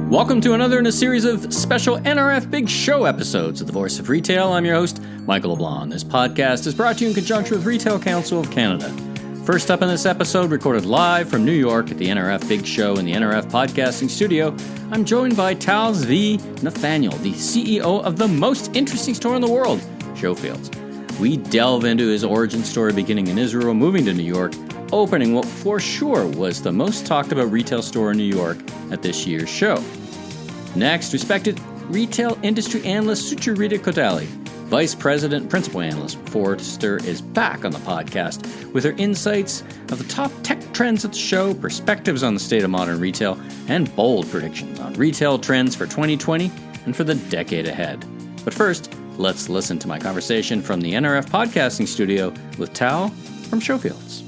Welcome to another in a series of special NRF Big Show episodes of The Voice of Retail. I'm your host, Michael LeBlanc. This podcast is brought to you in conjunction with Retail Council of Canada. First up in this episode, recorded live from New York at the NRF Big Show in the NRF podcasting studio, I'm joined by Tal Zvi Nathanel, the CEO of the most interesting store in the world, Showfields. We delve into his origin story beginning in Israel, moving to New York, opening what for sure was the most talked about retail store in New York at this year's show. Next, respected retail industry analyst Sucharita Kodali, Vice President and Principal Analyst Forrester, is back on the podcast with her insights of the top tech trends at the show, perspectives on the state of modern retail, and bold predictions on retail trends for 2020 and for the decade ahead. But first, let's listen to my conversation from the NRF podcasting studio with Tal from Showfields.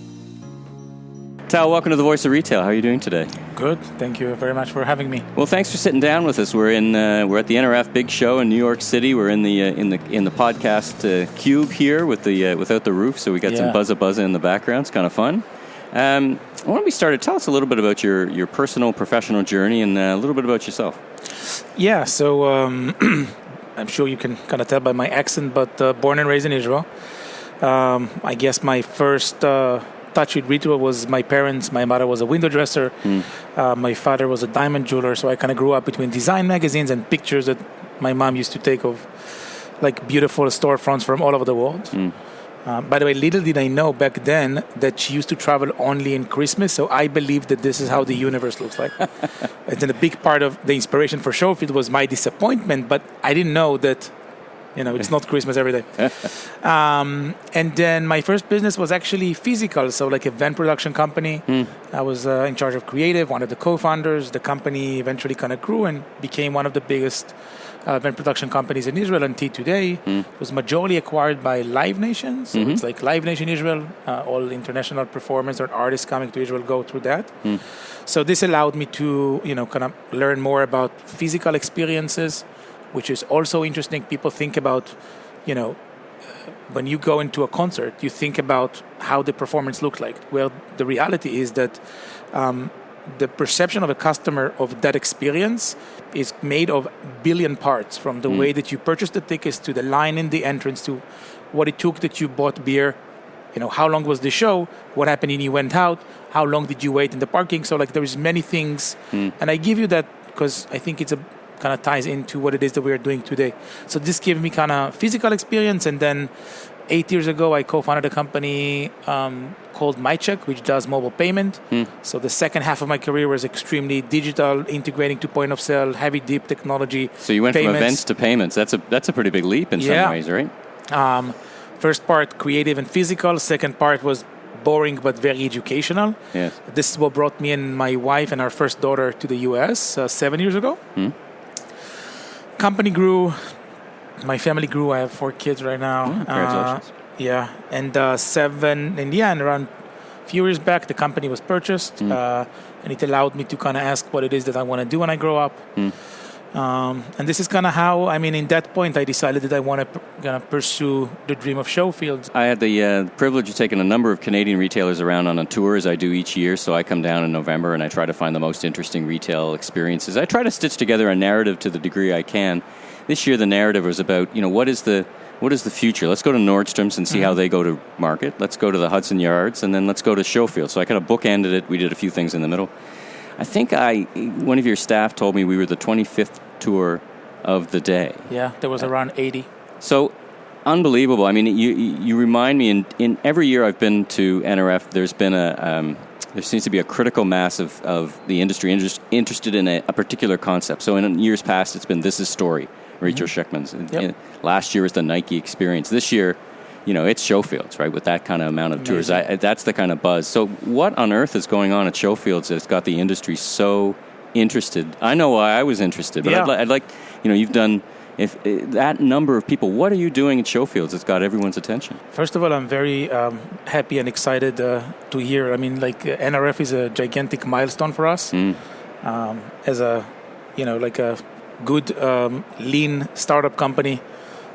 Tal, welcome to The Voice of Retail. How are you doing today? Good. Thank you very much for having me. Well, thanks for sitting down with us. We're at the NRF Big Show in New York City. We're in the podcast cube here with the without the roof, so we got some buzza in the background. It's kind of fun. Why don't we start? Tell us a little bit about your personal, professional journey and a little bit about yourself. Yeah. So I'm sure you can kind of tell by my accent, but born and raised in Israel. I guess my first touch with retail was my parents. My mother was a window dresser. My father was a diamond jeweler. So I kind of grew up between design magazines and pictures that my mom used to take of like beautiful storefronts from all over the world. By the way, little did I know back then that she used to travel only in Christmas. So I believed that this is how the universe looks like. And then a big part of the inspiration for Showfield was my disappointment. But I didn't know that, it's not Christmas every day. And then my first business was actually physical, so like event production company. I was in charge of creative, one of the co-founders. The company eventually kind of grew and became one of the biggest event production companies in Israel until today. It was majorly acquired by Live Nation. So it's like Live Nation Israel. All international performers or artists coming to Israel go through that. So this allowed me to, kind of learn more about physical experiences, which is also interesting. People think about, when you go into a concert, you think about how the performance looks like. Well, the reality is that the perception of a customer of that experience is made of billion parts, from the way that you purchased the tickets to the line in the entrance to what it took that you bought beer, how long was the show, what happened when you went out, how long did you wait in the parking. So there's many things. And I give you that because I think it's kind of ties into what it is that we are doing today. So this gave me kind of physical experience, and then 8 years ago I co-founded a company called MyCheck, which does mobile payment. So the second half of my career was extremely digital, integrating to point of sale, heavy deep technology. So you went from events to payments. That's a pretty big leap in some ways, right? First part creative and physical. Second part was boring but very educational. Yes. This is what brought me and my wife and our first daughter to the US 7 years ago. Company grew, my family grew. I have 4 kids right now. Congratulations. And and around a few years back, the company was purchased, and it allowed me to kind of ask what it is that I want to do when I grow up. And this is kind of how, in that point, I decided that I want to pursue the dream of Showfields. I had the privilege of taking a number of Canadian retailers around on a tour, as I do each year. So I come down in November and I try to find the most interesting retail experiences. I try to stitch together a narrative to the degree I can. This year, the narrative was about, what is the future? Let's go to Nordstrom's and see how they go to market. Let's go to the Hudson Yards, and then let's go to Showfield. So I kind of bookended it. We did a few things in the middle. I think one of your staff told me we were the 25th tour of the day. Yeah, there was around 80. So, unbelievable. You remind me, in every year I've been to NRF, there's been there seems to be a critical mass of the industry interested in a particular concept. So in years past, it's been This Is Story, Rachel Sheckman's. Last year was the Nike Experience. This year, it's Showfields, right, with that kind of amount of tours. That's the kind of buzz. So what on earth is going on at Showfields that's got the industry so interested? I know why I was interested, but I'd like, you've done, if that number of people, what are you doing at Showfields that's got everyone's attention? First of all, I'm very happy and excited to hear. NRF is a gigantic milestone for us. As a, a good lean startup company.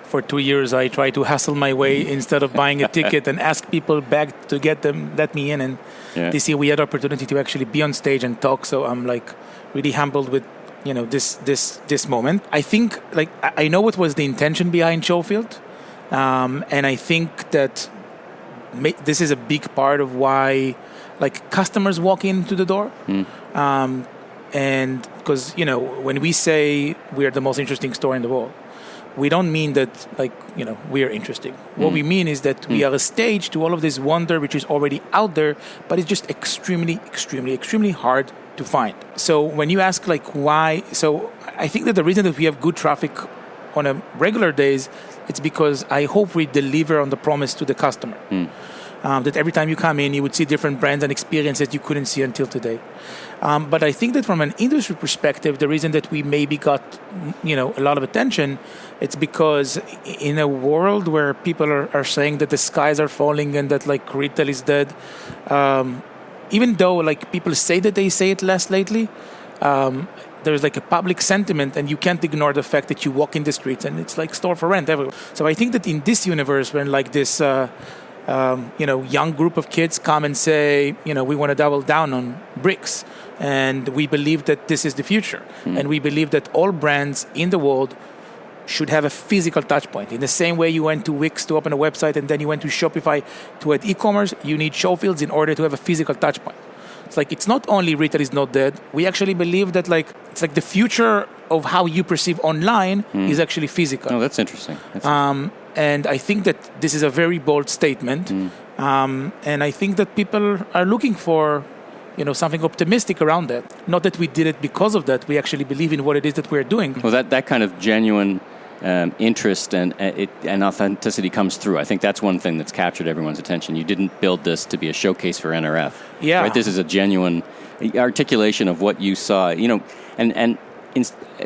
For 2 years, I tried to hustle my way instead of buying a ticket and ask people back to let me in. And this year we had the opportunity to actually be on stage and talk. So I'm really humbled with this moment. I think like I know what was the intention behind Showfield, and I think that this is a big part of why like customers walk into the door. And because when we say we are the most interesting store in the world, we don't mean that we are interesting. What we mean is that we are a stage to all of this wonder which is already out there, but it's just extremely, extremely, extremely hard to find. So when you ask why, so I think that the reason that we have good traffic on a regular days, it's because I hope we deliver on the promise to the customer. That every time you come in, you would see different brands and experiences you couldn't see until today. But I think that from an industry perspective, the reason that we maybe got a lot of attention, it's because in a world where people are saying that the skies are falling and that retail is dead, even though people say that they say it less lately, there's a public sentiment, and you can't ignore the fact that you walk in the streets and it's store for rent everywhere. So I think that in this universe, when this young group of kids come and say, we want to double down on bricks, and we believe that this is the future, and we believe that all brands in the world should have a physical touch point. In the same way you went to Wix to open a website and then you went to Shopify to add e-commerce, you need Showfields in order to have a physical touch point. It's it's not only retail is not dead. We actually believe that it's the future of how you perceive online is actually physical. Oh, that's interesting. And I think that this is a very bold statement. And I think that people are looking for something optimistic around that. Not that we did it because of that. We actually believe in what it is that we're doing. Well, that kind of genuine interest and authenticity comes through. I think that's one thing that's captured everyone's attention. You didn't build this to be a showcase for NRF. Yeah. Right? This is a genuine articulation of what you saw.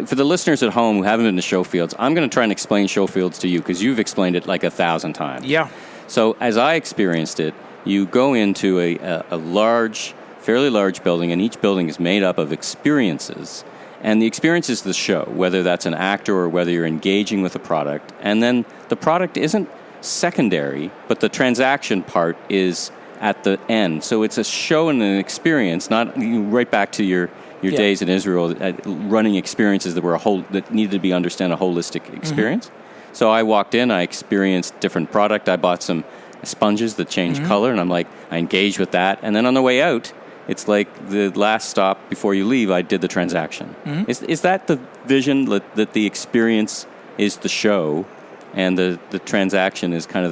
For the listeners at home who haven't been to Showfields, I'm going to try and explain Showfields to you because you've explained it 1,000 times. Yeah. So as I experienced it, you go into a large, fairly large building, and each building is made up of experiences. And the experience is the show, whether that's an actor or whether you're engaging with a product. And then the product isn't secondary, but the transaction part is at the end. So it's a show and an experience, not right back to your days in Israel, running experiences that needed to be a holistic experience. So I walked in, I experienced different product. I bought some sponges that change color, and I engaged with that. And then on the way out, it's the last stop before you leave, I did the transaction. Is that the vision, that the experience is the show and the transaction is kind of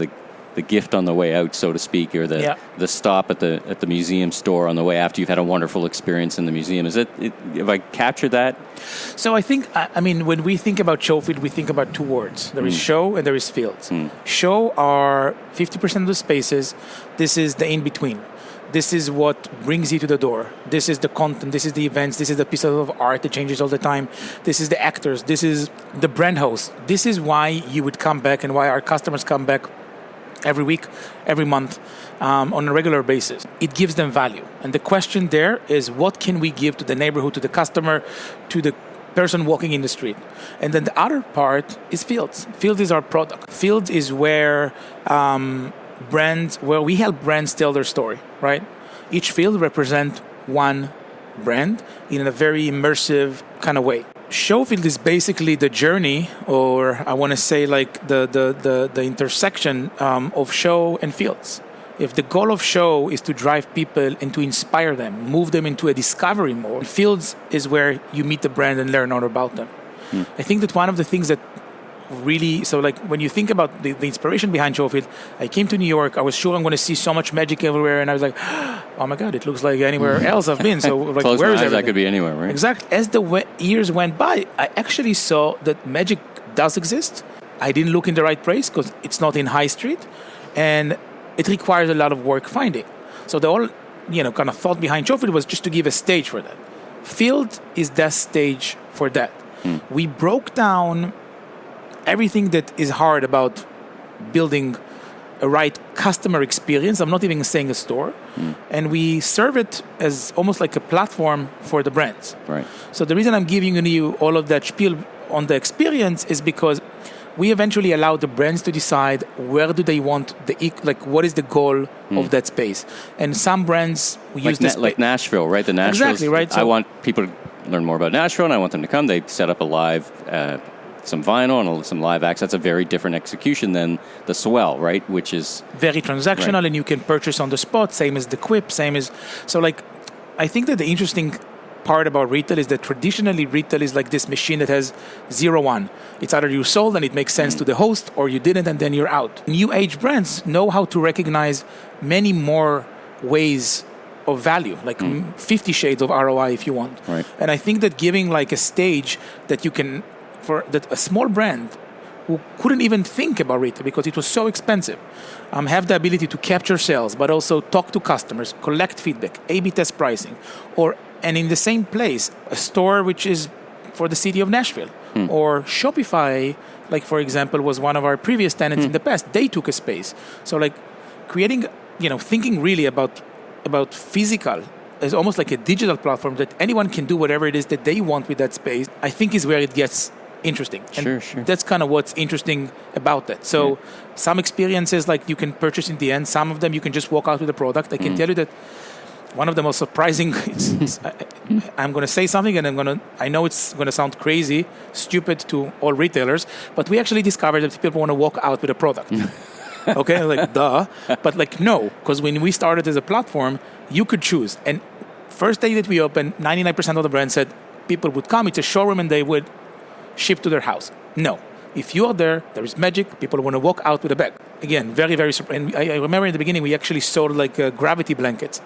the gift on the way out, so to speak, or the stop at the museum store on the way after you've had a wonderful experience in the museum? Have I captured that? So I think, when we think about Showfield, we think about two words. There is show and there is fields. Show are 50% of the spaces. This is the in-between. This is what brings you to the door. This is the content. This is the events. This is the piece of art that changes all the time. This is the actors. This is the brand host. This is why you would come back and why our customers come back every week, every month, on a regular basis. It gives them value. And the question there is, what can we give to the neighborhood, to the customer, to the person walking in the street? And then the other part is Fields. Fields is our product. Fields is where we help brands tell their story, right? Each field represents one brand in a very immersive kind of way. Showfield is basically the journey, or I want to say the intersection of show and fields. If the goal of show is to drive people and to inspire them, move them into a discovery mode, fields is where you meet the brand and learn all about them. I think that one of the things that really, when you think about the inspiration behind Showfield, I came to New York, I was sure I'm going to see so much magic everywhere, and I was like, oh my God, it looks like anywhere else I've been. So Close where my is eyes, everything? I could be anywhere, right? Exactly. As the years went by, I actually saw that magic does exist. I didn't look in the right place because it's not in High Street, and it requires a lot of work finding. So the whole kind of thought behind Showfield was just to give a stage for that. Field is that stage for that. We broke down everything that is hard about building a right customer experience. I'm not even saying a store. And we serve it as almost like a platform for the brands. Right. So the reason I'm giving you all of that spiel on the experience is because we eventually allow the brands to decide where do they want what is the goal of that space. And some brands use this like Nashville, right? The Nashville. Exactly, right? I want people to learn more about Nashville and I want them to come. They set up a live, some vinyl and some live acts. That's a very different execution than the swell, right? Which is very transactional, right. And you can purchase on the spot, same as the Quip, same as... So like, I think that the interesting part about retail is that traditionally retail is like this machine that has 0-1. It's either you sold and it makes sense to the host, or you didn't and then you're out. New age brands know how to recognize many more ways of value, like 50 shades of ROI if you want. Right. And I think that giving like a stage that you can, for that a small brand who couldn't even think about retail because it was so expensive, have the ability to capture sales, but also talk to customers, collect feedback, A/B test pricing, and in the same place, a store which is for the city of Nashville, or Shopify, like for example, was one of our previous tenants in the past. They took a space. So like creating, thinking really about physical as almost like a digital platform that anyone can do whatever it is that they want with that space, I think is where it gets interesting. And sure. That's kind of what's interesting about that. So some experiences like you can purchase in the end, some of them you can just walk out with a product. I can tell you that one of the most surprising, I'm going to say something and I know it's going to sound crazy, stupid to all retailers, but we actually discovered that people want to walk out with a product. Okay, like duh. But like no, because when we started as a platform, you could choose. And first day that we opened, 99% of the brands said people would come, it's a showroom and they would ship to their house. No. If you are there is magic. People want to walk out with a bag. Again, very, very surprising. I remember in the beginning, we actually sold like gravity blankets.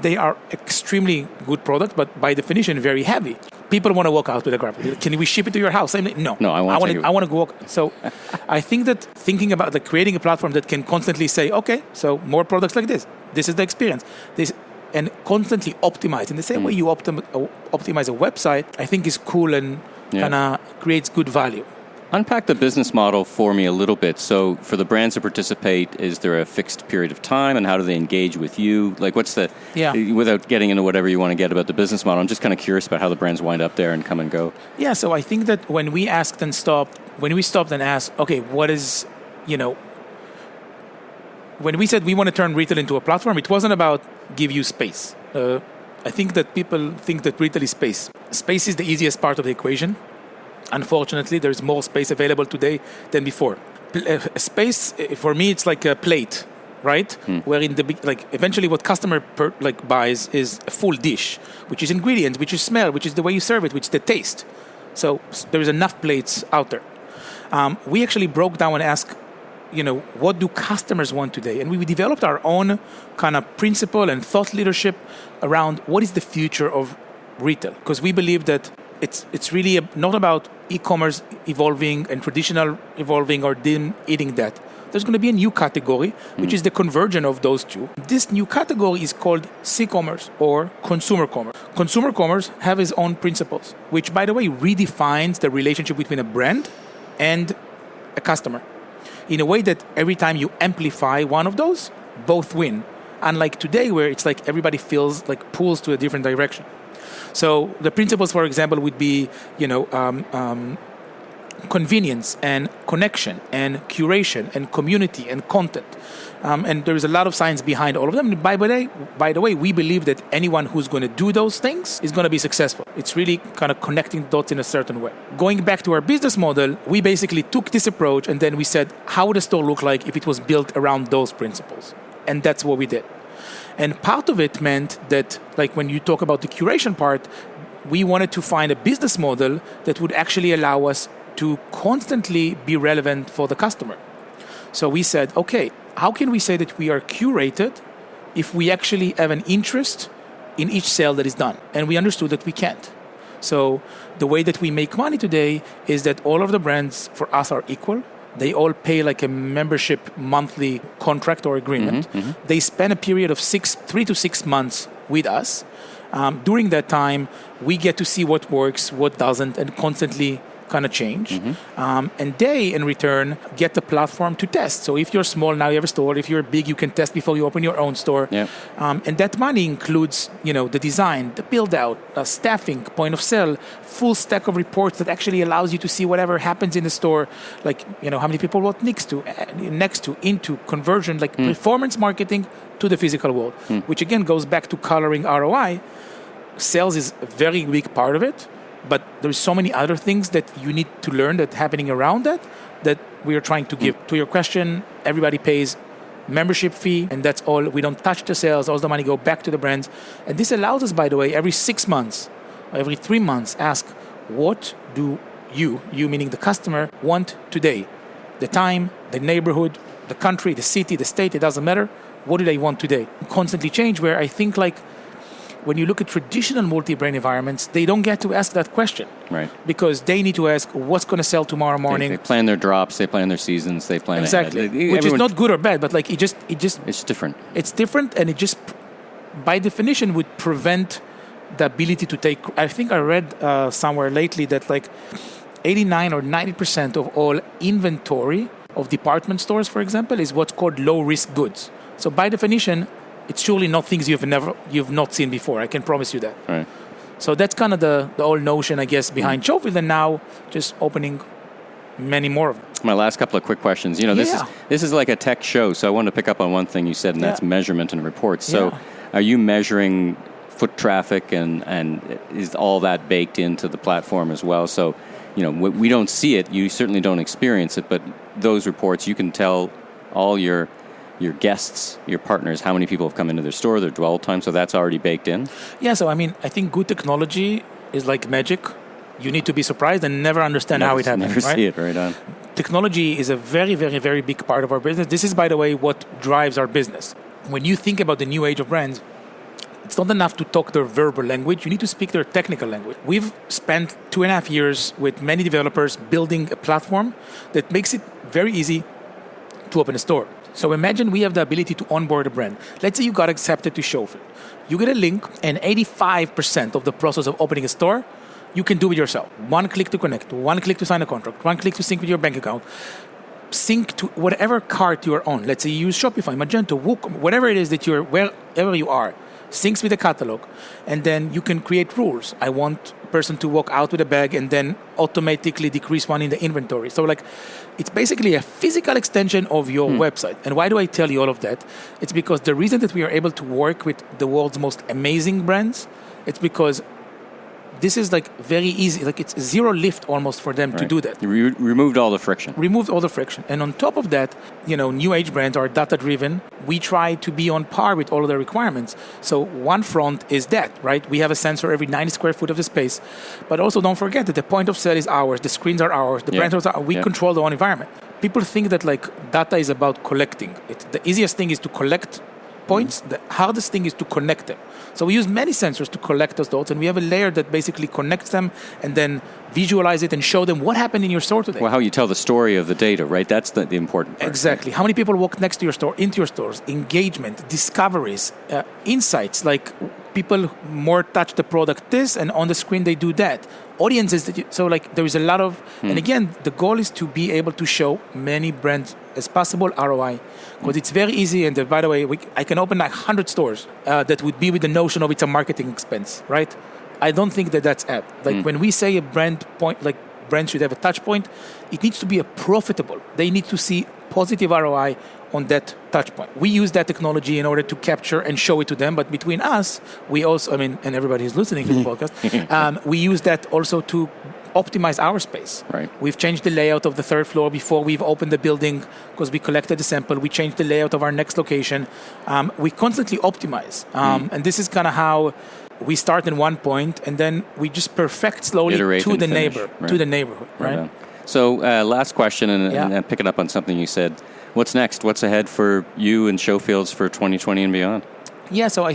They are extremely good product, but by definition, very heavy. People want to walk out with a gravity. Can we ship it to your house? I'm like, no, I want to go walk. So I think that thinking about like creating a platform that can constantly say, okay, so more products like this. This is the experience. And constantly optimize. In the same way you optimize a website, I think is cool and kind of creates good value. Unpack the business model for me a little bit. So for the brands to participate, is there a fixed period of time and how do they engage with you? Like what's the, without getting into whatever you want to get about the business model, I'm just kind of curious about how the brands wind up there and come and go. Yeah, so I think that when we stopped and asked, okay, what is, when we said we want to turn retail into a platform, it wasn't about give you space. I think that people think that retail is space. Space is the easiest part of the equation. Unfortunately, there's more space available today than before. Space, for me, it's like a plate, right? Where eventually what customer buys is a full dish, which is ingredients, which is smell, which is the way you serve it, which is the taste. So there is enough plates out there. We actually broke down and asked, what do customers want today? And we developed our own kind of principle and thought leadership around what is the future of retail. Because we believe that it's really not about e-commerce evolving and traditional evolving or them eating that. There's going to be a new category, which is the convergence of those two. This new category is called C-commerce or consumer commerce. Consumer commerce have its own principles, which, by the way, redefines the relationship between a brand and a customer in a way that every time you amplify one of those, both win. Unlike today, where it's like everybody feels like pulls to a different direction. So the principles, for example, would be, convenience and connection and curation and community and content. And there is a lot of science behind all of them. And by the way, we believe that anyone who's going to do those things is going to be successful. It's really kind of connecting dots in a certain way. Going back to our business model, we basically took this approach and then we said, how would a store look like if it was built around those principles? And that's what we did. And part of it meant that, like when you talk about the curation part, we wanted to find a business model that would actually allow us to constantly be relevant for the customer. So we said, okay, how can we say that we are curated if we actually have an interest in each sale that is done? And we understood that we can't. So the way that we make money today is that all of the brands for us are equal. They all pay like a membership monthly contract or agreement. They spend a period of 3 to 6 months with us. During that time, we get to see what works, what doesn't, and constantly kind of change. And they, in return, get the platform to test. So if you're small, now you have a store. If you're big, you can test before you open your own store. And that money includes, the design, the build-out, staffing, point of sale, full stack of reports that actually allows you to see whatever happens in the store, like, how many people walk next to, into conversion, like performance marketing to the physical world, which again goes back to coloring ROI. sales is a very big part of it, but there's so many other things that you need to learn that happening around that we are trying to give. To your question, everybody pays membership fee, and that's all. We don't touch the sales. All the money go back to the brands. And this allows us, by the way, every 6 months, every 3 months, ask, what do you meaning the customer, want today? The time, the neighborhood, the country, the city, the state, it doesn't matter. What do they want today? Constantly change, where I think like when you look at traditional multi-brand environments, they don't get to ask that question. Right. Because they need to ask what's going to sell tomorrow morning. They plan their drops, they plan their seasons, they plan exactly. ahead. Which is not good or bad, but like it just it's different. It's different, and it just by definition would prevent the ability to take. I think I read somewhere lately that like 89 or 90% of all inventory of department stores, for example, is what's called low-risk goods. So by definition, it's surely not things you've not seen before. I can promise you that. Right. So that's kind of the whole notion, I guess, behind Showfield, and now just opening many more of them. My last couple of quick questions. This is like a tech show, so I wanted to pick up on one thing you said, and that's measurement and reports. So are you measuring foot traffic, and is all that baked into the platform as well? So, we don't see it, you certainly don't experience it, but those reports, you can tell all your guests, your partners, how many people have come into their store, their dwell time, so that's already baked in? Yeah, so I think good technology is like magic. You need to be surprised and never understand how it happens. Never see it, right on. Technology is a very, very, very big part of our business. This is, by the way, what drives our business. When you think about the new age of brands, it's not enough to talk their verbal language. You need to speak their technical language. We've spent 2.5 years with many developers building a platform that makes it very easy to open a store. So imagine we have the ability to onboard a brand. Let's say you got accepted to Showfield. You get a link, and 85% of the process of opening a store, you can do it yourself. 1 click to connect, 1 click to sign a contract, 1 click to sync with your bank account, sync to whatever cart you are on. Let's say you use Shopify, Magento, WooCommerce, whatever it is that you're, wherever you are, syncs with the catalog, and then you can create rules. I want a person to walk out with a bag and then automatically decrease one in the inventory. So like, it's basically a physical extension of your website. And why do I tell you all of that? It's because the reason that we are able to work with the world's most amazing brands, it's because this is like very easy. Like it's zero lift almost for them to do that. You removed all the friction. Removed all the friction. And on top of that, new age brands are data driven. We try to be on par with all of the requirements. So one front is that, right? We have a sensor every 90 square foot of the space. But also don't forget that the point of sale is ours. The screens are ours. The brands are ours. We control the whole environment. People think that like data is about collecting. The easiest thing is to collect points. The hardest thing is to connect them. So we use many sensors to collect those dots, and we have a layer that basically connects them and then visualize it and show them what happened in your store today. Well, how you tell the story of the data, right? That's the important part. Exactly. How many people walk next to your store, into your stores, engagement, discoveries, insights, like people more touch the product this, and on the screen they do that. Audiences, so like there is a lot of, and again, the goal is to be able to show many brands as possible ROI, because it's very easy. And by the way, I can open like 100 stores that would be with the notion of it's a marketing expense, right? I don't think that that's it. Like when we say a brand point, like brands should have a touch point, it needs to be a profitable. They need to see positive ROI on that touch point. We use that technology in order to capture and show it to them. But between us, we also, and everybody who's listening to the podcast, we use that also to optimize our space. Right. We've changed the layout of the third floor before we've opened the building because we collected the sample. We changed the layout of our next location. We constantly optimize. And this is kind of how we start in one point, and then we just perfect slowly to the neighborhood. Right? So last question, and picking up on something you said. What's next? What's ahead for you and Showfields for 2020 and beyond? Yeah, so I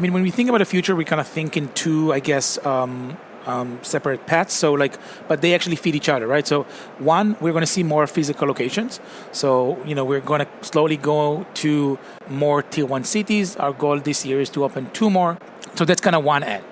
mean, when we think about the future, we kind of think in two, I guess, separate paths. So but they actually feed each other, right? So one, we're going to see more physical locations. So, we're going to slowly go to more tier 1 cities. Our goal this year is to open 2 more. So that's kind of one end.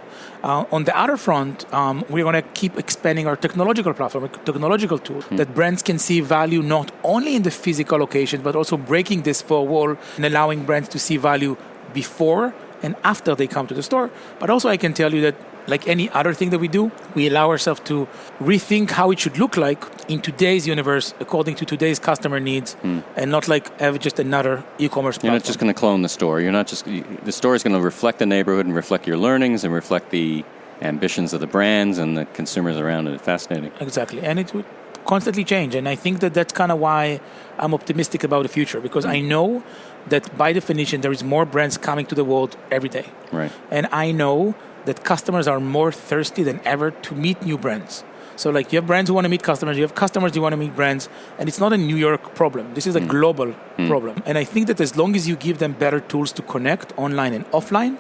On the other front, we're going to keep expanding our technological platform, a technological tool that brands can see value not only in the physical location, but also breaking this four wall and allowing brands to see value before and after they come to the store. But also I can tell you that, like any other thing that we do, we allow ourselves to rethink how it should look like in today's universe, according to today's customer needs, and not like have just another e-commerce platform. You're not just going to clone the store. The store is going to reflect the neighborhood and reflect your learnings and reflect the ambitions of the brands and the consumers around it. Fascinating. Exactly. And it would constantly change. And I think that that's kind of why I'm optimistic about the future, because I know that by definition there is more brands coming to the world every day. Right. And I know that customers are more thirsty than ever to meet new brands. So like you have brands who want to meet customers, you have customers who want to meet brands, and it's not a New York problem. This is a global problem. And I think that as long as you give them better tools to connect online and offline,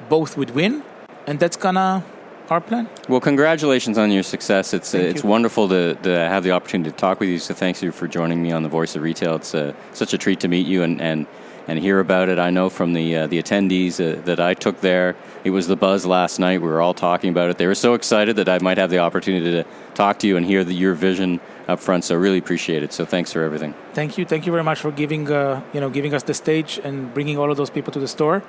both would win, and that's kind of our plan. Well, congratulations on your success. It's wonderful to have the opportunity to talk with you, so thanks you for joining me on The Voice of Retail. It's such a treat to meet you and hear about it. I know from the attendees that I took there, it was the buzz last night. We were all talking about it. They were so excited that I might have the opportunity to talk to you and hear your vision up front. So really appreciate it. So thanks for everything. Thank you very much for giving us the stage and bringing all of those people to the store.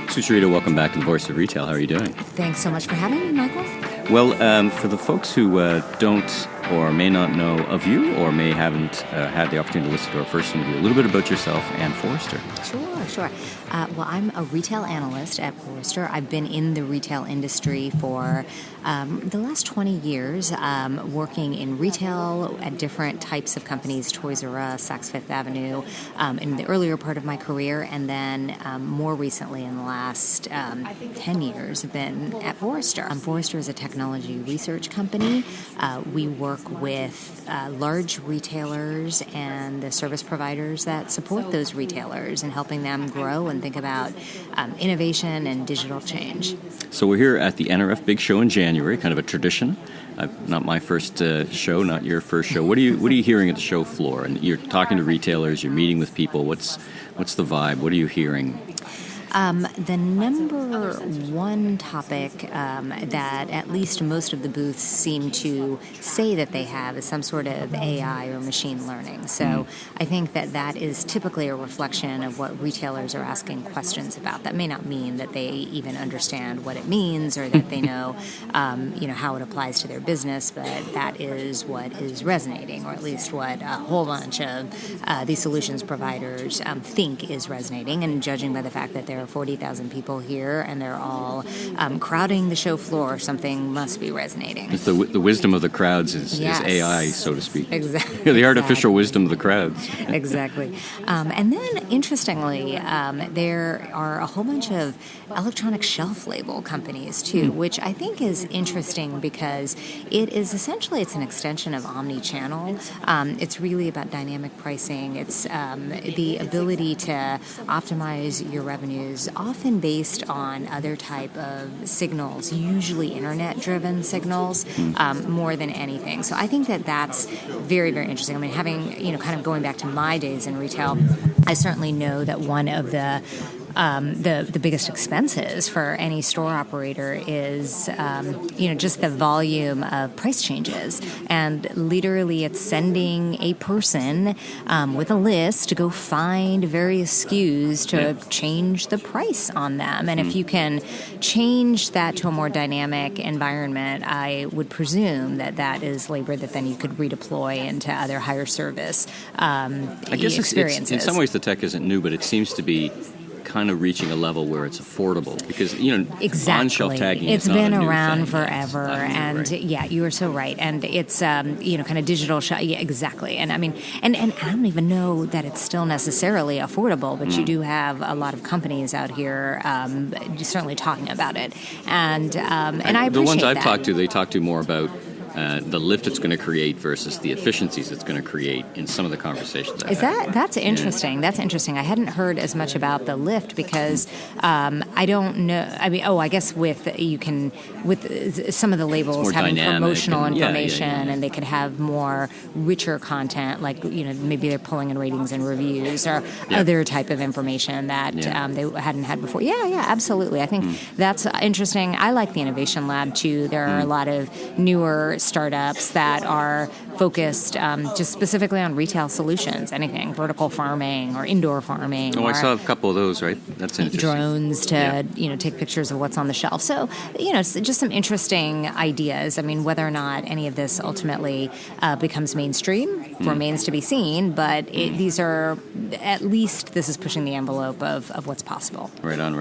Sucharita, welcome back to The Voice of Retail. How are you doing? Thanks so much for having me, Michael. Well, for the folks who don't or may not know of you or may haven't had the opportunity to listen to our first interview, a little bit about yourself and Forrester. Sure. Well, I'm a retail analyst at Forrester. I've been in the retail industry for the last 20 years, working in retail at different types of companies, Toys R Us, Saks Fifth Avenue, in the earlier part of my career, and then more recently in the last 10 years, I've been at Forrester. Forrester is a technology research company. We work with large retailers and the service providers that support those retailers and helping them grow and think about innovation and digital change. So we're here at the NRF Big Show in January, kind of a tradition. Not my first show, not your first show. What are you hearing at the show floor? And you're talking to retailers, you're meeting with people. What's the vibe? What are you hearing? The number one topic that at least most of the booths seem to say that they have is some sort of AI or machine learning. So I think that is typically a reflection of what retailers are asking questions about. That may not mean that they even understand what it means or that they know, how it applies to their business, but that is what is resonating, or at least what a whole bunch of these solutions providers think is resonating. And judging by the fact that there are 40,000 people here and they're all crowding the show floor, something must be resonating. It's the wisdom of the crowds is AI, so to speak. Exactly. The artificial wisdom of the crowds. Exactly. And then, interestingly, there are a whole bunch of electronic shelf label companies, too, which I think is interesting because it's an extension of omni-channel. It's really about dynamic pricing. It's the ability to optimize your revenues, often based on other type of signals, usually internet-driven signals, more than anything. So I think that's very, very interesting. I mean, having, kind of going back to my days in retail, I certainly know that one of the biggest expenses for any store operator is, just the volume of price changes. And literally it's sending a person with a list to go find various SKUs to change the price on them. And if you can change that to a more dynamic environment, I would presume that is labor that then you could redeploy into other higher service I guess experiences. In some ways the tech isn't new, but it seems to be kind of reaching a level where it's affordable because on-shelf tagging it's is not been a new around thing. forever, and right. you are so right. And it's kind of digital. Exactly. And I mean, and I don't even know that it's still necessarily affordable, but you do have a lot of companies out here certainly talking about it, and I appreciate the ones I've that. talked to, they talk to more about the lift it's going to create versus the efficiencies it's going to create in some of the conversations. That's interesting? Yeah. That's interesting. I hadn't heard as much about the lift because I don't know. I mean, I guess with some of the labels having promotional information and they could have more richer content, like maybe they're pulling in ratings and reviews or other type of information that they hadn't had before. Yeah, absolutely. I think that's interesting. I like the Innovation Lab too. There are a lot of newer startups that are focused just specifically on retail solutions, anything, vertical farming or indoor farming. I saw a couple of those, right? That's interesting. Drones to, take pictures of what's on the shelf. So, just some interesting ideas. I mean, whether or not any of this ultimately becomes mainstream remains to be seen, but these are, at least this is pushing the envelope of what's possible. Right on.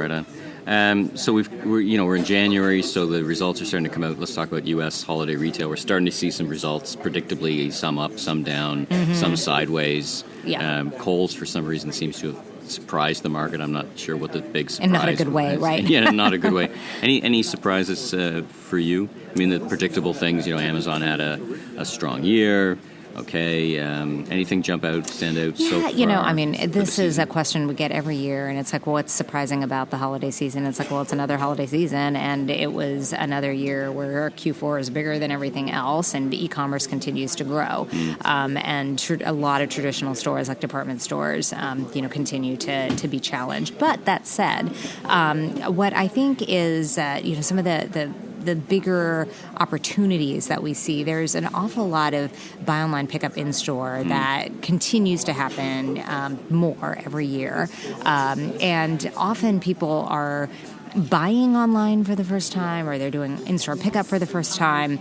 So we're in January, so the results are starting to come out. Let's talk about U.S. holiday retail. We're starting to see some results, predictably, some up, some down, some sideways. Yeah. Kohl's, for some reason, seems to have surprised the market. I'm not sure what the big surprise. In not a good way, was. right? Yeah, not a good way. Any surprises for you? I mean, the predictable things. Amazon had a strong year. Okay. Anything stand out so far? This is a question we get every year, and it's like, what's surprising about the holiday season? It's like, well, it's another holiday season, and it was another year where Q4 is bigger than everything else, and e-commerce continues to grow. And a lot of traditional stores, like department stores, continue to be challenged. But that said, what I think is, some of the bigger opportunities that we see, there's an awful lot of buy online, pick up in store that continues to happen more every year. And often people are buying online for the first time, or they're doing in-store pickup for the first time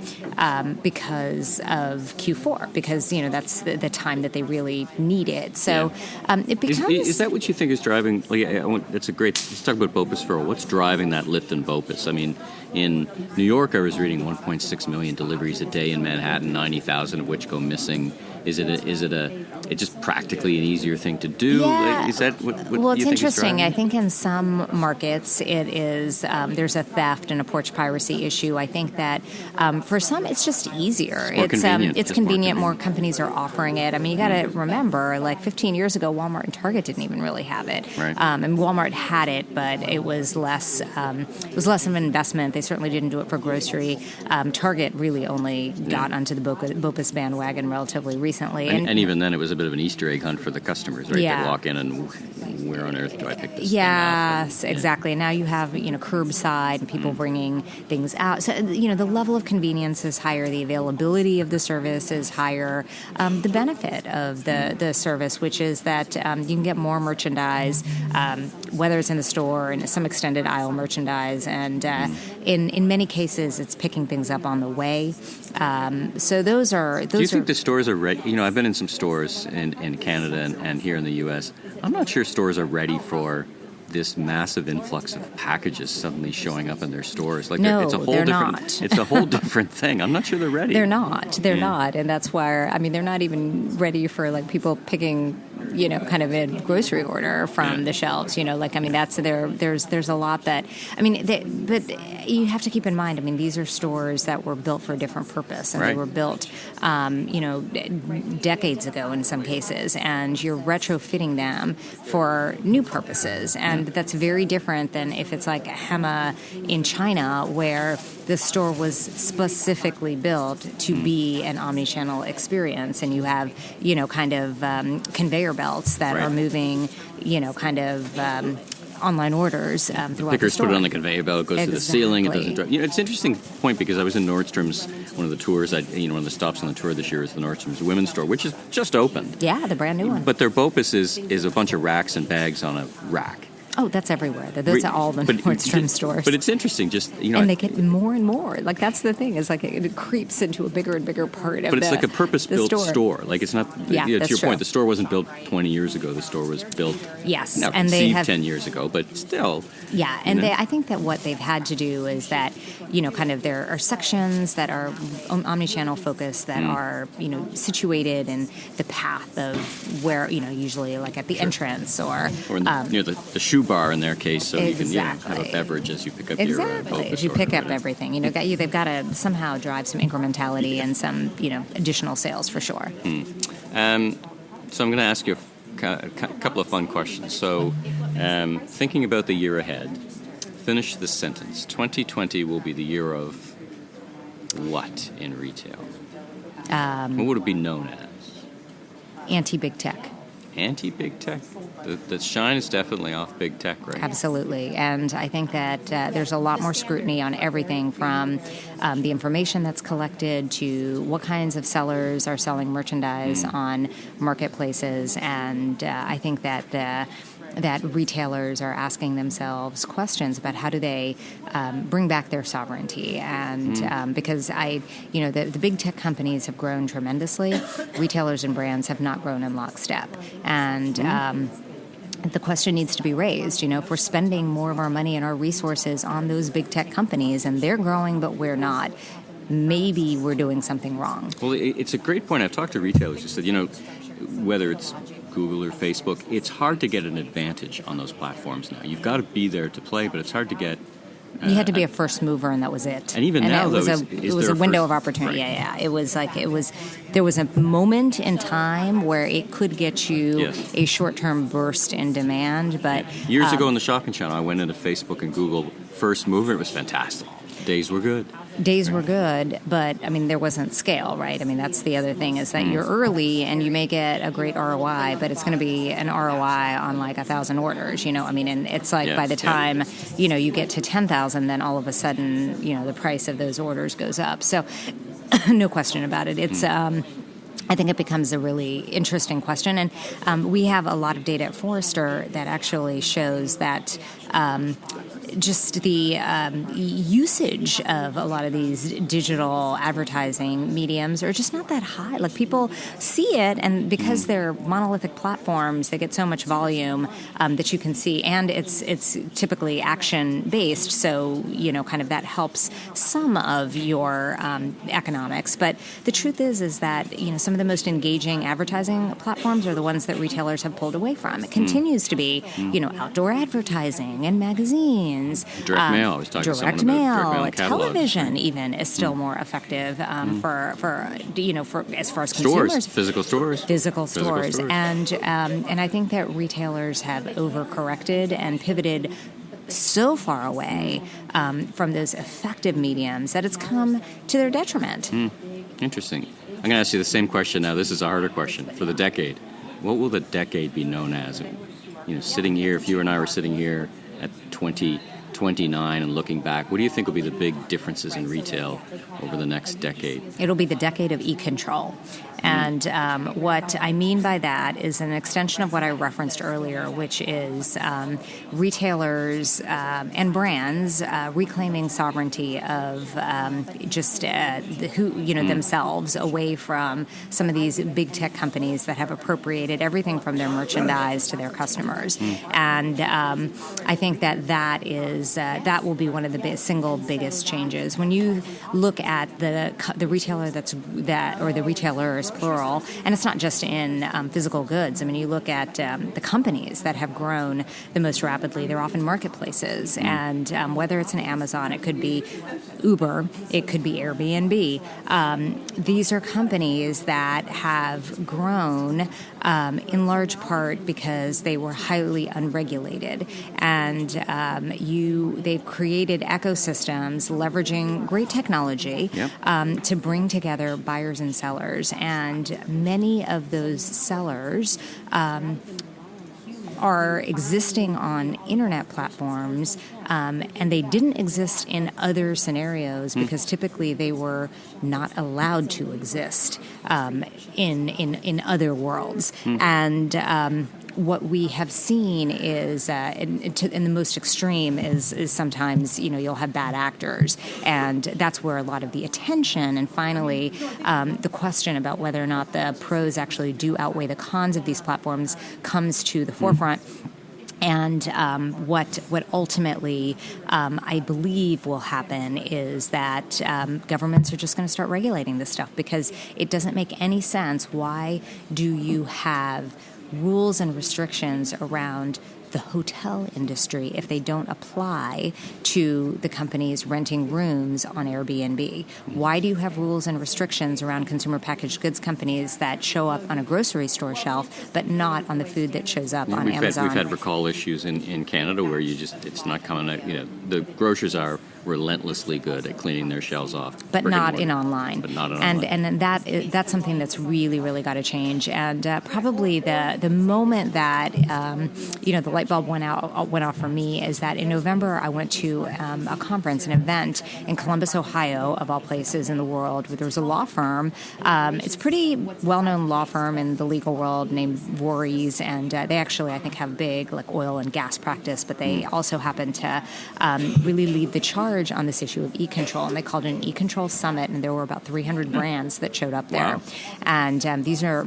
because of Q4, because that's the time that they really need it. So it becomes. Is that what you think is driving? Let's talk about BOPIS for a while. What's driving that lift in BOPIS? I mean, in New York, I was reading 1.6 million deliveries a day. In Manhattan, 90,000 of which go missing. Is it just practically an easier thing to do? Yeah. Is that what well, you it's think interesting. Is I think in some markets it is there's a theft and a porch piracy issue. I think that for some it's just easier. It's convenient. More companies are offering it. I mean, you got to remember, like 15 years ago, Walmart and Target didn't even really have it. Right. And Walmart had it, but it was less. It was less of an investment. They certainly didn't do it for grocery. Target really only got onto the BOPIS bandwagon relatively recently. And even then, it was a bit of an Easter egg hunt for the customers, right? Yeah. They walk in and where on earth do I pick this Yes, thing up? exactly. And now you have, curbside and people bringing things out. So, the level of convenience is higher. The availability of the service is higher. The benefit of the service, which is that you can get more merchandise, whether it's in the store and some extended aisle merchandise. And in many cases, it's picking things up on the way. So those are... Do you think the stores are ready? I've been in some stores in Canada and here in the U.S. I'm not sure stores are ready for this massive influx of packages suddenly showing up in their stores. It's a whole different. Not. It's a whole different thing. I'm not sure they're ready. They're not. They're not, and that's why. They're not even ready for people picking, kind of a grocery order from the shelves. That's there's a lot that. But you have to keep in mind. These are stores that were built for a different purpose, and right. They were built, decades ago in some cases, and you're retrofitting them for new purposes, and that's very different than if it's like a Hema in China, where the store was specifically built to be an omni-channel experience, and you have, conveyor belts that are moving, online orders throughout the store. Pickers put it on the conveyor belt, it goes to the ceiling, it doesn't drive. It's an interesting point because I was in Nordstrom's, one of the tours, one of the stops on the tour this year is the Nordstrom's women's store, which is just opened. Yeah, the brand new one. But their BOPIS is a bunch of racks and bags on a rack. Oh, that's everywhere. Those are all the Nordstrom stores. But it's interesting, just, and they get more and more. That's the thing, is it creeps into a bigger and bigger part of But it's like a purpose-built store. It's not, to your point, the store wasn't built 20 years ago. The store was built, conceived 10 years ago, but still. Yeah, and I think that what they've had to do is that, there are sections that are omni-channel focused that are, situated in the path of where, usually at the entrance or near the shoe bar in their case, so you can have a beverage as you pick up your BOPIS. As you pick up everything, they've got to somehow drive some incrementality and some additional sales for sure. So I'm going to ask you a couple of fun questions. So thinking about the year ahead, finish this sentence. 2020 will be the year of what in retail? What would it be known as? Anti-big tech. anti-big tech? The shine is definitely off big tech, right? Absolutely. And I think that there's a lot more scrutiny on everything from the information that's collected to what kinds of sellers are selling merchandise on marketplaces. And I think that that retailers are asking themselves questions about how do they bring back their sovereignty. And because the big tech companies have grown tremendously, retailers and brands have not grown in lockstep. And the question needs to be raised. If we're spending more of our money and our resources on those big tech companies and they're growing but we're not, maybe we're doing something wrong. Well, it's a great point. I've talked to retailers who said, whether it's Google or Facebook, it's hard to get an advantage on those platforms now. You've got to be there to play, but it's hard to get... you had to be a first mover, and that was it. And even now, though, it was a window of opportunity. Right. Yeah. It was there was a moment in time where it could get you a short-term burst in demand, but... Years ago in the shopping channel, I went into Facebook and Google first mover. It was fantastic. Days were good. But there wasn't scale, right? That's the other thing is that you're early and you may get a great ROI, but it's going to be an ROI on like 1,000 orders, and it's like by the time, you get to 10,000, then all of a sudden, the price of those orders goes up. So no question about it. It's, I think it becomes a really interesting question. And we have a lot of data at Forrester that actually shows that just the usage of a lot of these digital advertising mediums are just not that high. Like people see it, and because they're monolithic platforms, they get so much volume that you can see, and it's typically action based. So kind of that helps some of your economics. But the truth is that some of the most engaging advertising platforms are the ones that retailers have pulled away from. It continues to be outdoor advertising and magazines. Direct mail. I was talking to someone about direct mail catalogs. Television even is still more effective for as far as consumers. Physical stores. And I think that retailers have overcorrected and pivoted so far away from those effective mediums that it's come to their detriment. Interesting. I'm going to ask you the same question now. This is a harder question. For the decade, what will the decade be known as? Sitting here, if you and I were sitting here at 2029 and looking back, what do you think will be the big differences in retail over the next decade? It'll be the decade of e-control. And what I mean by that is an extension of what I referenced earlier, which is retailers and brands reclaiming sovereignty of themselves away from some of these big tech companies that have appropriated everything from their merchandise to their customers. And I think that will be one of the single biggest changes. When you look at the retailer or the retailers plural, and it's not just in physical goods. You look at the companies that have grown the most rapidly. They're often marketplaces, and whether it's an Amazon, it could be Uber, it could be Airbnb. These are companies that have grown in large part because they were highly unregulated, and they've created ecosystems leveraging great technology to bring together buyers and sellers. And many of those sellers are existing on internet platforms, and they didn't exist in other scenarios because typically they were not allowed to exist in other worlds. And what we have seen is, in the most extreme, is sometimes you'll have bad actors, and that's where a lot of the attention and finally the question about whether or not the pros actually do outweigh the cons of these platforms comes to the forefront. And what ultimately I believe will happen is that governments are just going to start regulating this stuff because it doesn't make any sense. Why do you have rules and restrictions around the hotel industry if they don't apply to the companies renting rooms on Airbnb? Why do you have rules and restrictions around consumer packaged goods companies that show up on a grocery store shelf, but not on the food that shows up on Amazon? We've had recall issues in Canada where it's not coming out. The grocers are relentlessly good at cleaning their shelves off, but not in online. But not in online. And that's something that's really, really got to change. And probably the moment that the light bulb went off for me is that in November I went to a conference, an event in Columbus, Ohio, of all places in the world, where there was a law firm. It's a pretty well-known law firm in the legal world named Voorhees, and they actually, I think, have big oil and gas practice, but they also happen to really lead the charge on this issue of e-control, and they called it an e-control summit, and there were about 300 brands that showed up there. Wow. And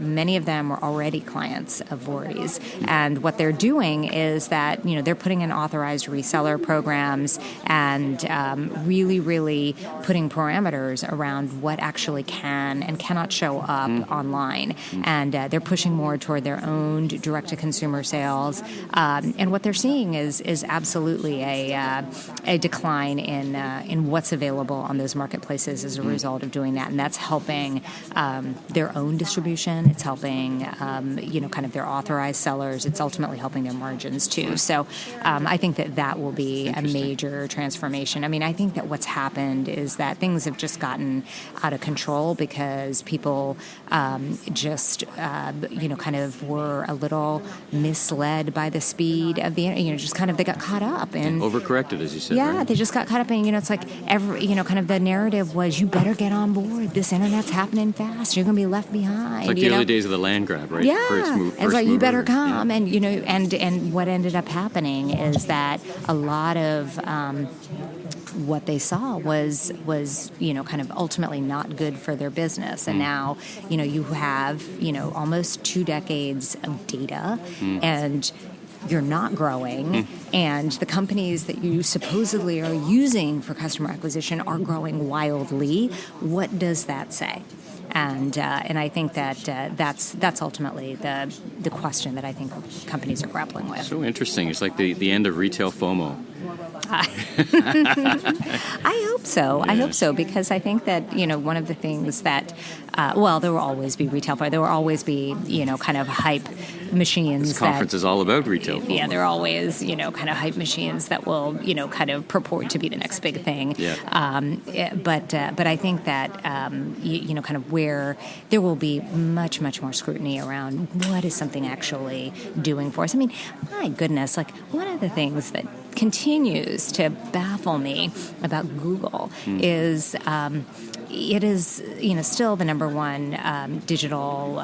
many of them were already clients of Voorhees, and what they're doing is that they're putting in authorized reseller programs and really, really putting parameters around what actually can and cannot show up online, and they're pushing more toward their own direct-to-consumer sales, and what they're seeing is absolutely a decline in what's available on those marketplaces as a result of doing that, and that's helping their own distribution. It's helping kind of their authorized sellers. It's ultimately helping their margins too. So I think that will be a major transformation. I mean, I think that what's happened is that things have just gotten out of control because people just kind of were a little misled by the speed of the just kind of they got caught up and overcorrected, as you said. Yeah, right? They just got caught up in it's like kind of the narrative was, you better get on board. This internet's happening fast. You're going to be left behind. It's like the early days of the land grab, right? Yeah, it's like you better come, and and what ended up happening is that a lot of what they saw was kind of ultimately not good for their business, and now you have almost 2 decades of data, and you're not growing, and the companies that you supposedly are using for customer acquisition are growing wildly. What does that say? And I think that that's ultimately the question that I think companies are grappling with. So interesting. It's like the end of retail FOMO. I hope so. Yeah. I hope so, because I think that one of the things that there will always be retail FOMO. There will always be kind of hype machines. This conference is all about retail FOMO. Yeah, there are always kind of hype machines that will kind of purport to be the next big thing. Yeah. But I think that kind of where there will be much more scrutiny around what is something actually doing for us. I mean, my goodness, one of the things that continues to baffle me about Google is it is still the number one digital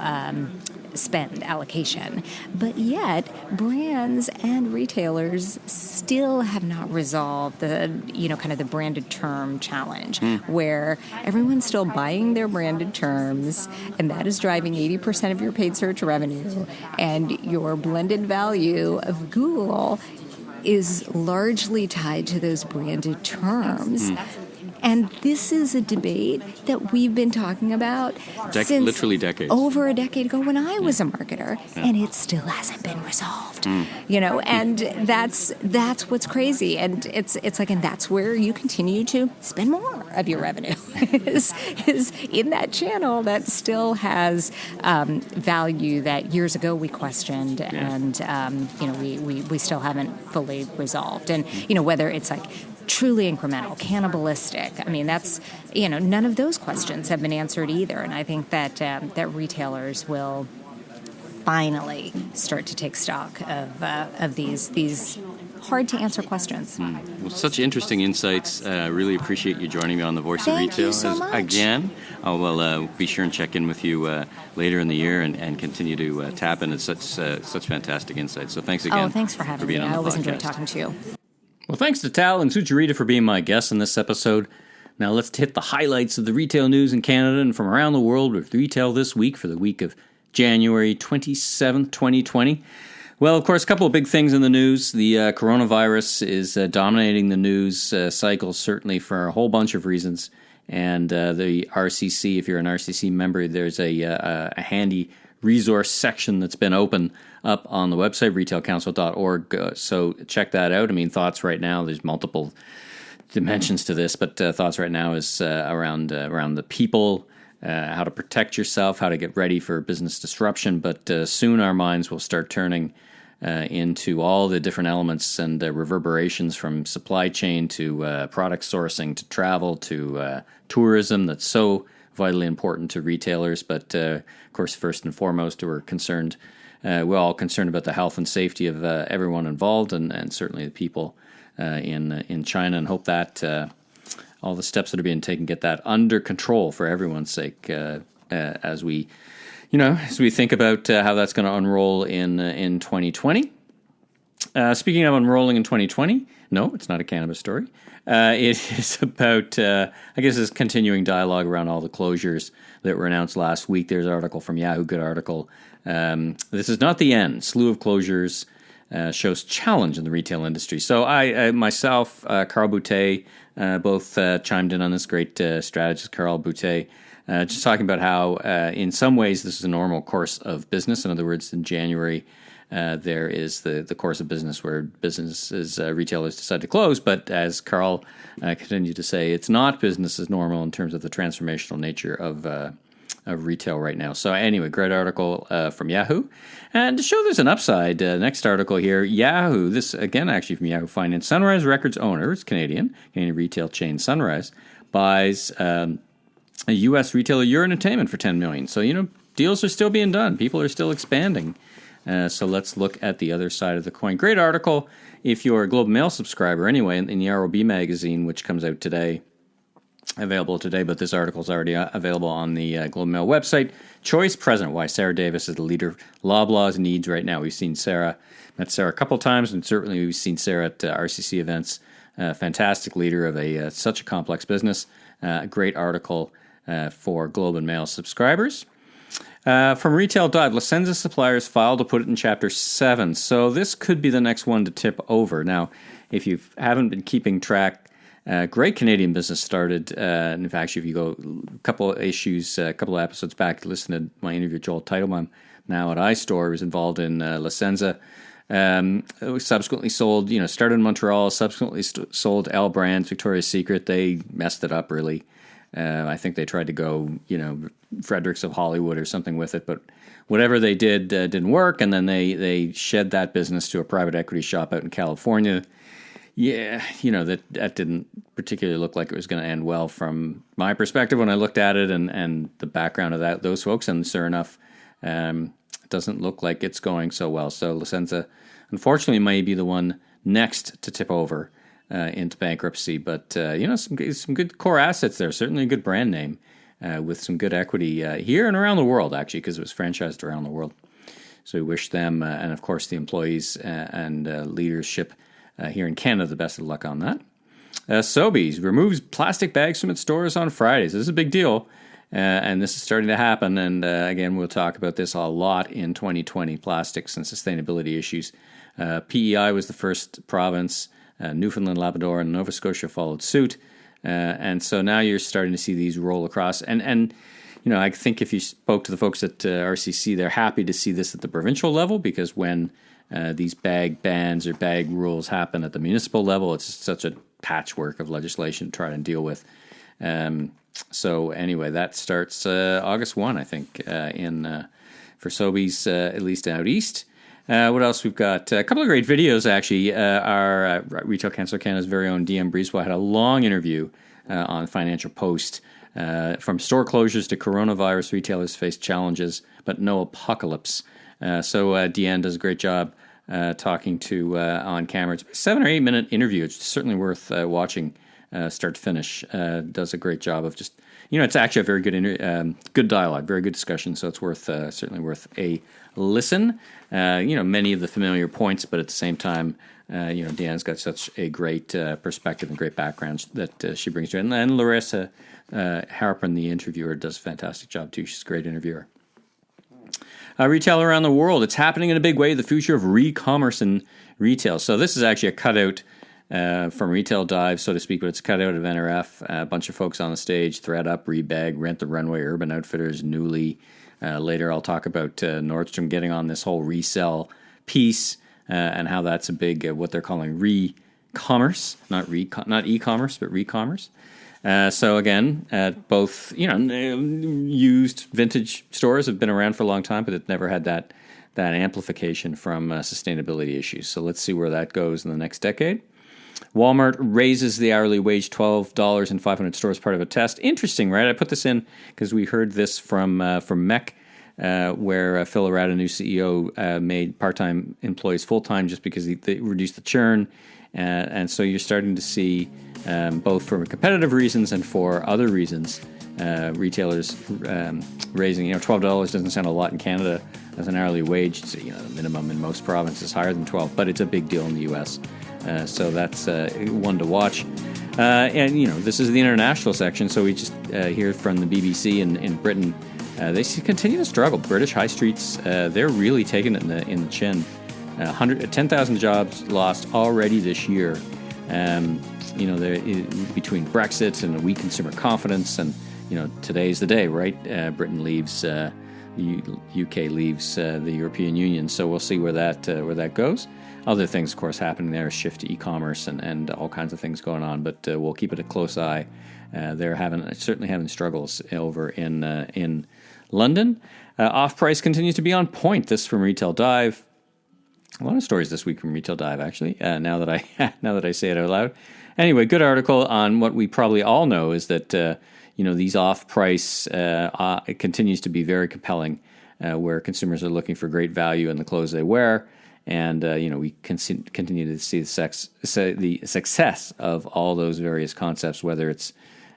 spend allocation, but yet brands and retailers still have not resolved the kind of the branded term challenge, where everyone's still buying their branded terms, and that is driving 80% of your paid search revenue, and your blended value of Google is largely tied to those branded terms. And this is a debate that we've been talking about since literally decades. Over a decade ago when I was a marketer, and it still hasn't been resolved. And that's what's crazy. And it's like, and that's where you continue to spend more of your revenue is in that channel that still has value that years ago we questioned, and we still haven't fully resolved. And whether it's like truly incremental, cannibalistic. I mean, that's none of those questions have been answered either, and I think that that retailers will finally start to take stock of these hard to answer questions. Well, such interesting insights. Really appreciate you joining me on the Voice of Retail. Thank you so much. Again, I will be sure and check in with you later in the year and continue to tap into such fantastic insights. So thanks again. Oh, thanks for having me. I always enjoy talking to you. Well, thanks to Tal and Sucharita for being my guests in this episode. Now let's hit the highlights of the retail news in Canada and from around the world with Retail This Week for the week of January 27th, 2020. Well, of course, a couple of big things in the news. The coronavirus is dominating the news cycle, certainly for a whole bunch of reasons. And the RCC, if you're an RCC member, there's a handy resource section that's been open up on the website, retailcouncil.org. So check that out. I mean, thoughts right now, there's multiple dimensions to this, but thoughts right now is around the people, how to protect yourself, how to get ready for business disruption. But soon our minds will start turning into all the different elements and reverberations from supply chain to product sourcing to travel to tourism that's so vitally important to retailers. But of course, first and foremost, we're concerned. We're all concerned about the health and safety of everyone involved, and certainly the people in China, and hope that all the steps that are being taken get that under control for everyone's sake as we think about how that's going to unroll in 2020. Speaking of unrolling in 2020, no, it's not a cannabis story. It is about, this continuing dialogue around all the closures that were announced last week. There's an article from Yahoo, good article. This is not the end. Slew of closures shows challenge in the retail industry. So I myself, Carl Boutet, both chimed in on this. Great strategist, Carl Boutet, just talking about how in some ways this is a normal course of business. In other words, in January, there is the course of business where businesses, retailers decide to close. But as Carl continued to say, it's not business as normal in terms of the transformational nature of retail right now. So anyway, great article from Yahoo. And to show there's an upside, next article here, Yahoo, this again actually from Yahoo Finance, Sunrise Records owner, it's Canadian retail chain Sunrise, buys a U.S. retailer Your Entertainment for $10 million. So, deals are still being done. People are still expanding. So let's look at the other side of the coin. Great article if you're a Globe and Mail subscriber anyway, in the ROB magazine, which comes out today. Available today, but this article is already available on the Globe and Mail website. Choice President, why Sarah Davis is the leader of Loblaws needs right now. We've seen met Sarah a couple times, and certainly we've seen Sarah at RCC events. Fantastic leader of such a complex business. Great article for Globe and Mail subscribers. From Retail Dive, La Senza suppliers filed to put it in Chapter 7. So this could be the next one to tip over. Now, if you haven't been keeping track, great Canadian business started. And in fact, if you go a couple of episodes back, listen to my interview with Joel Teitelbaum, now at iStore, was involved in La Senza. It was subsequently sold, started in Montreal, subsequently sold L Brands, Victoria's Secret. They messed it up, really. I think they tried to go, Fredericks of Hollywood or something with it, but whatever they did didn't work, and then they shed that business to a private equity shop out in California. Yeah, that didn't particularly look like it was going to end well from my perspective when I looked at it and the background of those folks, and sure enough, it doesn't look like it's going so well. So La Senza, unfortunately, may be the one next to tip over into bankruptcy, but some good core assets there. Certainly a good brand name with some good equity here and around the world, actually, because it was franchised around the world. So we wish them and of course the employees and leadership here in Canada the best of luck on that. Sobeys removes plastic bags from its stores on Fridays. This is a big deal, and this is starting to happen. And again, we'll talk about this a lot in 2020, plastics and sustainability issues. PEI was the first province. Newfoundland, Labrador, and Nova Scotia followed suit. And so now you're starting to see these roll across. And I think if you spoke to the folks at RCC, they're happy to see this at the provincial level, because when these bag bans or bag rules happen at the municipal level, it's such a patchwork of legislation to try and deal with. So anyway, that starts August 1, I think, for Sobeys, at least out east. What else we've got? A couple of great videos, actually. Our Retail Council of Canada's very own DM Brisebois had a long interview on Financial Post. From store closures to coronavirus, retailers face challenges, but no apocalypse. So Deanne does a great job talking to on camera. It's a 7 or 8 minute interview. It's certainly worth watching start to finish. Does a great job of just, it's actually a very good good dialogue, very good discussion. So it's certainly worth a listen. Many of the familiar points, but at the same time, Deanne's got such a great perspective and great background that she brings to it. And Larissa Harpin, the interviewer, does a fantastic job too. She's a great interviewer. Retail around the world. It's happening in a big way. The future of re-commerce and retail. So this is actually a cutout from Retail Dive, so to speak, but it's a cutout of NRF. A bunch of folks on the stage: ThreadUp, Rebag, Rent the Runway, Urban Outfitters, Newly, Later, I'll talk about Nordstrom getting on this whole resell piece and how that's a big, what they're calling re-commerce, not e-commerce, but re-commerce. So again, both used vintage stores have been around for a long time, but it's never had that amplification from sustainability issues. So let's see where that goes in the next decade. Walmart raises the hourly wage $12 in 500 stores, part of a test. Interesting, right? I put this in because we heard this from MEC, where Phil Arad, a new CEO, made part-time employees full-time just because they reduced the churn. And so you're starting to see, both for competitive reasons and for other reasons, retailers raising. $12 doesn't sound a lot in Canada as an hourly wage. It's, the minimum in most provinces higher than 12, but it's a big deal in the U.S. So that's one to watch. And this is the international section, so we just hear from the BBC in Britain. They continue to struggle. British high streets, they're really taking it in the chin. 10,000 jobs lost already this year. Between Brexit and weak consumer confidence, and today's the day, right? Britain leaves, UK leaves the European Union, so we'll see where that goes. Other things, of course, happening there, shift to e-commerce and all kinds of things going on, but we'll keep it a close eye. They're certainly having struggles over in London. Off-price continues to be on point. This from Retail Dive. A lot of stories this week from Retail Dive, actually. Now that I say it out loud. Anyway, good article on what we probably all know is that these off-price it continues to be very compelling, where consumers are looking for great value in the clothes they wear, and we continue to see the success of all those various concepts, whether it's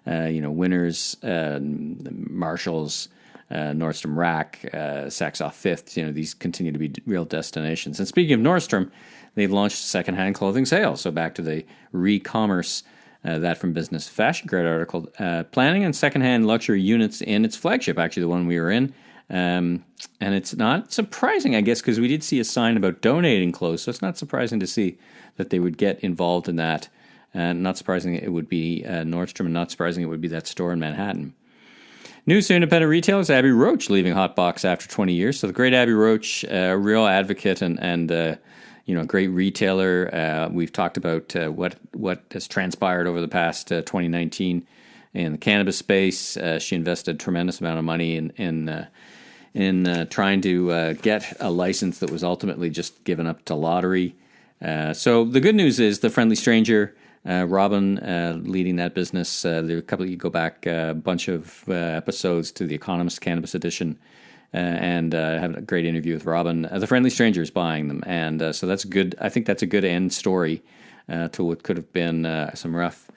Winners, Marshalls, Nordstrom Rack, Saks Off Fifth. These continue to be real destinations. And speaking of Nordstrom, they've launched secondhand clothing sales. So back to the re-commerce, that from Business Fashion, great article. Planning on secondhand luxury units in its flagship, actually the one we were in. And it's not surprising, I guess, because we did see a sign about donating clothes. So it's not surprising to see that they would get involved in that. And not surprising it would be Nordstrom, and not surprising it would be that store in Manhattan. News to independent retailers, Abby Roach leaving Hotbox after 20 years. So the great Abby Roach, a real advocate and great retailer. We've talked about what has transpired over the past 2019 in the cannabis space. She invested a tremendous amount of money in trying to get a license that was ultimately just given up to lottery. So the good news is the Friendly Stranger, Robin leading that business. There you go back a bunch of episodes to the Economist Cannabis Edition, and have a great interview with Robin. The Friendly Stranger is buying them, and so that's good. I think that's a good end story to what could have been some rough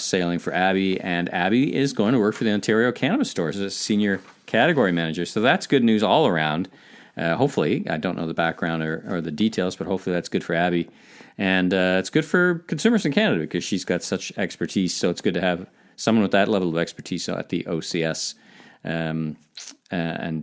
sailing for Abby. And Abby is going to work for the Ontario Cannabis Stores as a senior category manager. So that's good news all around. Hopefully, I don't know the background or the details, but hopefully that's good for Abby. And it's good for consumers in Canada because she's got such expertise. So it's good to have someone with that level of expertise at the OCS and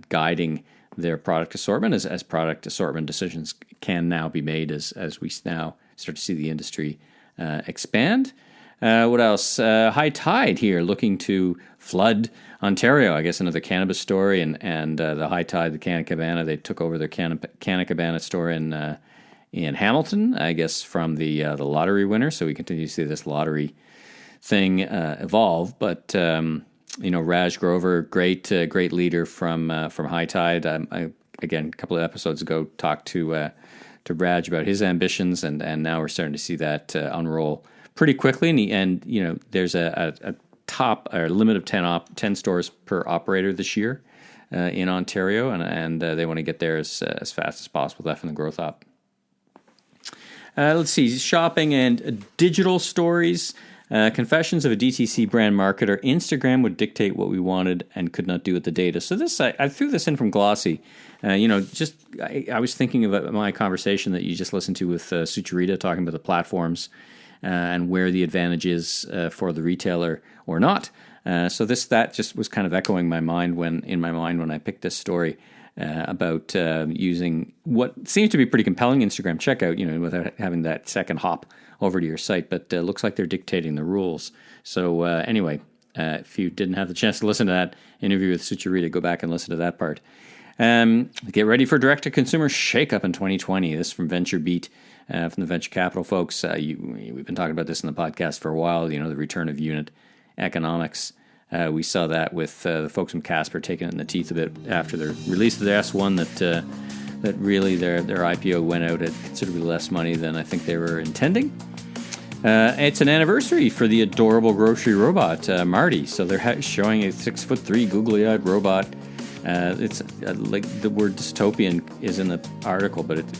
guiding their product assortment as product assortment decisions can now be made as we now start to see the industry expand. What else? High Tide here looking to flood Ontario. I guess another cannabis story, and the High Tide, the Canna Cabana, they took over their Canna Cabana store in Hamilton, I guess, from the lottery winner. So we continue to see this lottery thing evolve. But Raj Grover, great leader from High Tide. I again, a couple of episodes ago, talked to Raj about his ambitions, and now we're starting to see that unroll pretty quickly. And there's a top or limit of 10 stores per operator this year in Ontario, and they want to get there as fast as possible, definitely growth up. Let's see, shopping and digital stories. Confessions of a DTC brand marketer. Instagram would dictate what we wanted and could not do with the data. So this, I threw this in from Glossy. I was thinking about my conversation that you just listened to with Sucharita, talking about the platforms and where the advantage is for the retailer or not. So that just was kind of echoing my mind when I picked this story. About using what seems to be pretty compelling Instagram checkout, without having that second hop over to your site. But looks like they're dictating the rules. So anyway, If you didn't have the chance to listen to that interview with Sucharita, go back and listen to that part. Get ready for direct-to-consumer shakeup in 2020. This is from VentureBeat, from the venture capital folks. We've been talking about this in the podcast for a while, the return of unit economics. We saw that with the folks from Casper taking it in the teeth a bit after their release of their S1 that really their IPO went out at considerably less money than I think they were intending. It's an anniversary for the adorable grocery robot, Marty. So they're showing a 6'3" googly-eyed robot. It's like the word dystopian is in the article, but it's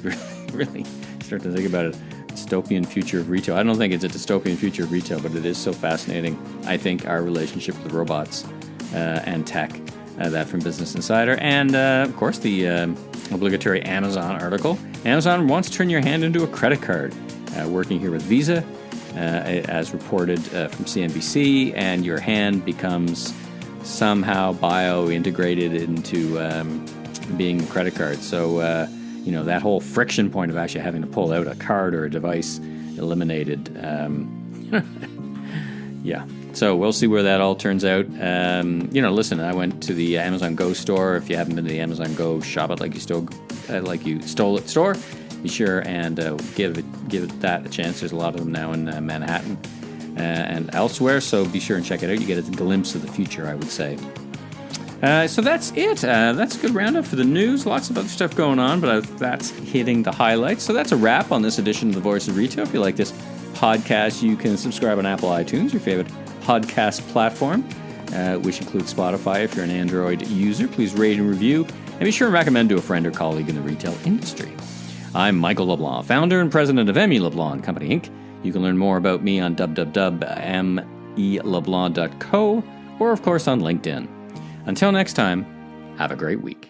really start to think about it. Dystopian future of retail. I don't think it's a dystopian future of retail, but it is so fascinating. I think our relationship with robots and tech, that from Business Insider. And, of course, the obligatory Amazon article. Amazon wants to turn your hand into a credit card. Working here with Visa, as reported from CNBC, and your hand becomes somehow bio-integrated into being a credit card. So, that whole friction point of actually having to pull out a card or a device eliminated. Yeah. So we'll see where that all turns out. Listen, I went to the Amazon Go store. If you haven't been to the Amazon Go shop it like you stole it store, be sure and give that a chance. There's a lot of them now in Manhattan and elsewhere, so be sure and check it out. You get a glimpse of the future, I would say. So that's it. That's a good roundup for the news. Lots of other stuff going on, but that's hitting the highlights. So that's a wrap on this edition of The Voice of Retail. If you like this podcast, you can subscribe on Apple iTunes, your favorite podcast platform, which includes Spotify. If you're an Android user, please rate and review, and be sure and recommend to a friend or colleague in the retail industry. I'm Michael LeBlanc, founder and president of ME LeBlanc Company, Inc. You can learn more about me on www.meleblanc.co or, of course, on LinkedIn. Until next time, have a great week.